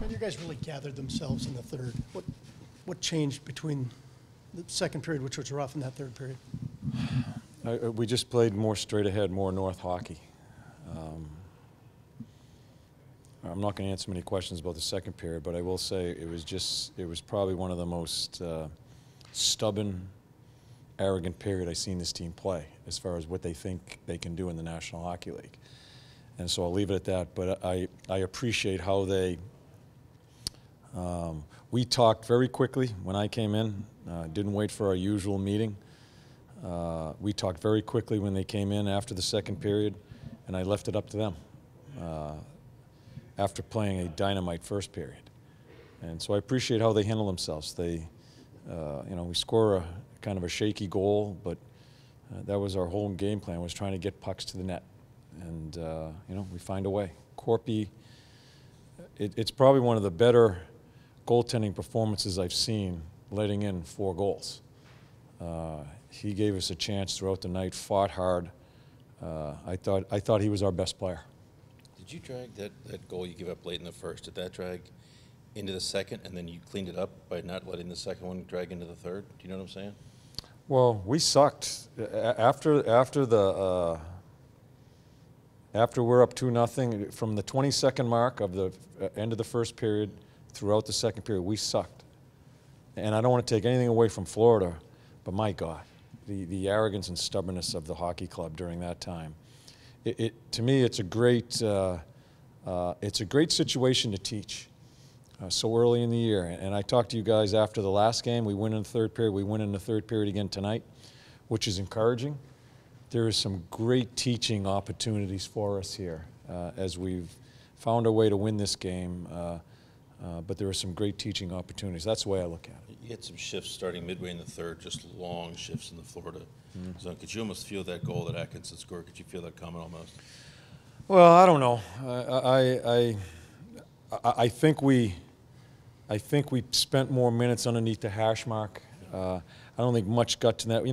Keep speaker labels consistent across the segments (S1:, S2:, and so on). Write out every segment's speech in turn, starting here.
S1: You guys really gathered themselves in the third. What changed between the second period, which was rough, and that third period?
S2: We just played more straight ahead, more north hockey. I'm not going to answer many questions about the second period, but I will say it was probably one of the most stubborn, arrogant period I've seen this team play as far as what they think they can do in the National Hockey League. And so I'll leave it at that, but I appreciate how they, we talked very quickly when I came in, didn't wait for our usual meeting. We talked very quickly when they came in after the second period, and I left it up to them after playing a dynamite first period. And so I appreciate how they handle themselves. They, we score a kind of a shaky goal, but that was our whole game plan, was trying to get pucks to the net. And, we find a way. Korpi, it's probably one of the better goaltending performances I've seen, letting in 4 goals. He gave us a chance throughout the night, fought hard. I thought he was our best player.
S3: Did you drag that goal you give up late in the first? Did that drag into the second, and then you cleaned it up by not letting the second one drag into the third? Do you know what I'm saying?
S2: Well, we sucked after we're up 2-0 from the 22nd mark of the end of the first period throughout the second period. We sucked, and I don't want to take anything away from Florida, but my God, the arrogance and stubbornness of the hockey club during that time. To me, it's a great situation to teach so early in the year. And I talked to you guys after the last game. We win in the third period. We win in the third period again tonight, which is encouraging. There is some great teaching opportunities for us here as we've found a way to win this game. But there are some great teaching opportunities. That's the way I look at it.
S3: You had some shifts starting midway in the third, just long shifts in the Florida zone. Could you almost feel that goal that Atkinson scored? Could you feel that coming almost?
S2: Well, I don't know. I think we spent more minutes underneath the hash mark. I don't think much got to that.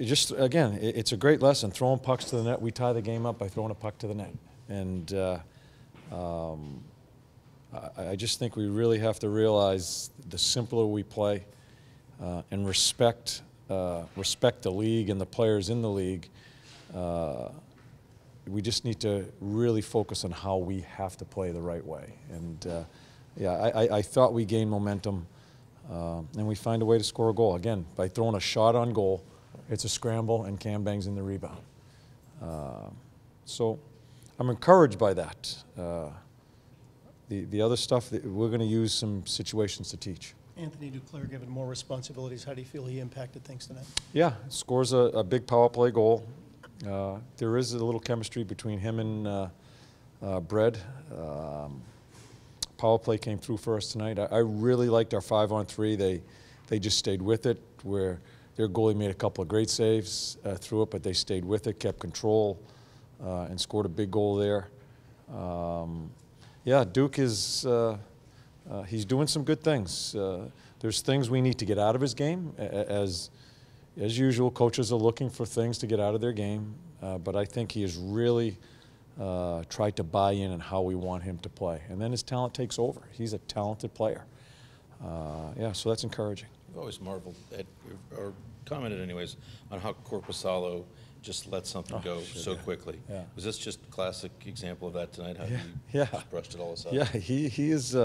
S2: Just again, it's a great lesson. Throwing pucks to the net, we tie the game up by throwing a puck to the net, and I just think we really have to realize the simpler we play and respect the league and the players in the league. We just need to really focus on how we have to play the right way. And I thought we gained momentum, and we find a way to score a goal. Again, by throwing a shot on goal, it's a scramble, and Cam bangs in the rebound. So I'm encouraged by that. The other stuff, we're going to use some situations to teach.
S1: Anthony Duclair given more responsibilities. How do you feel he impacted things tonight?
S2: Yeah, scores a big power play goal. There is a little chemistry between him and Bred. Power play came through for us tonight. I really liked our 5-on-3. They just stayed with it, where their goalie made a couple of great saves through it, but they stayed with it, kept control, and scored a big goal there. Yeah, Duke is he's doing some good things. There's things we need to get out of his game. As usual, coaches are looking for things to get out of their game, but I think he has really tried to buy in on how we want him to play. And then his talent takes over. He's a talented player. Yeah, so that's encouraging.
S3: I've always marveled at, or commented anyways, on how Korpisalo just let something go so quickly.
S2: Yeah.
S3: Was this just a classic example of that tonight? How you just brushed it all aside?
S2: Yeah, he is.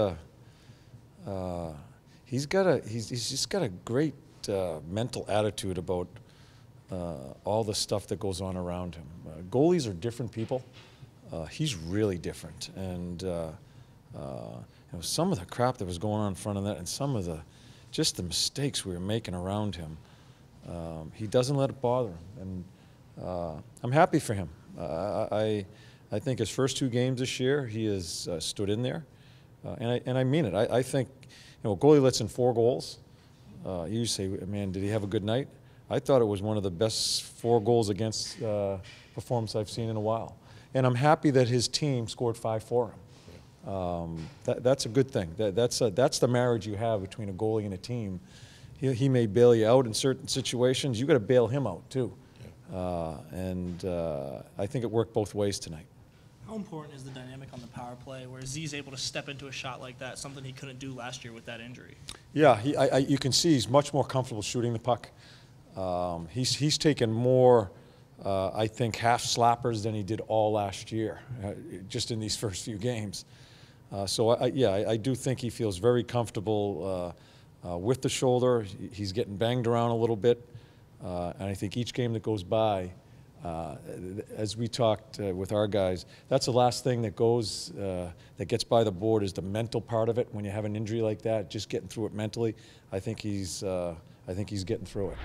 S2: He's just got a great mental attitude about all the stuff that goes on around him. Goalies are different people. He's really different, and some of the crap that was going on in front of that, and some of the mistakes we were making around him. He doesn't let it bother him, and I'm happy for him. I think his first 2 games this year, he has stood in there, and I mean it. I think, a goalie lets in 4 goals. You say, man, did he have a good night? I thought it was one of the best 4 goals against performance I've seen in a while, and I'm happy that his team scored 5 for him. That's a good thing. That's the marriage you have between a goalie and a team. He may bail you out in certain situations. You got to bail him out too. And I think it worked both ways tonight.
S4: How important is the dynamic on the power play where Z's able to step into a shot like that, something he couldn't do last year with that injury?
S2: Yeah, you can see he's much more comfortable shooting the puck. He's taken more, I think, half slappers than he did all last year, just in these first few games. I do think he feels very comfortable with the shoulder. He's getting banged around a little bit, and I think each game that goes by, as we talked with our guys, that's the last thing that goes, that gets by the board is the mental part of it. When you have an injury like that, just getting through it mentally, I think he's getting through it.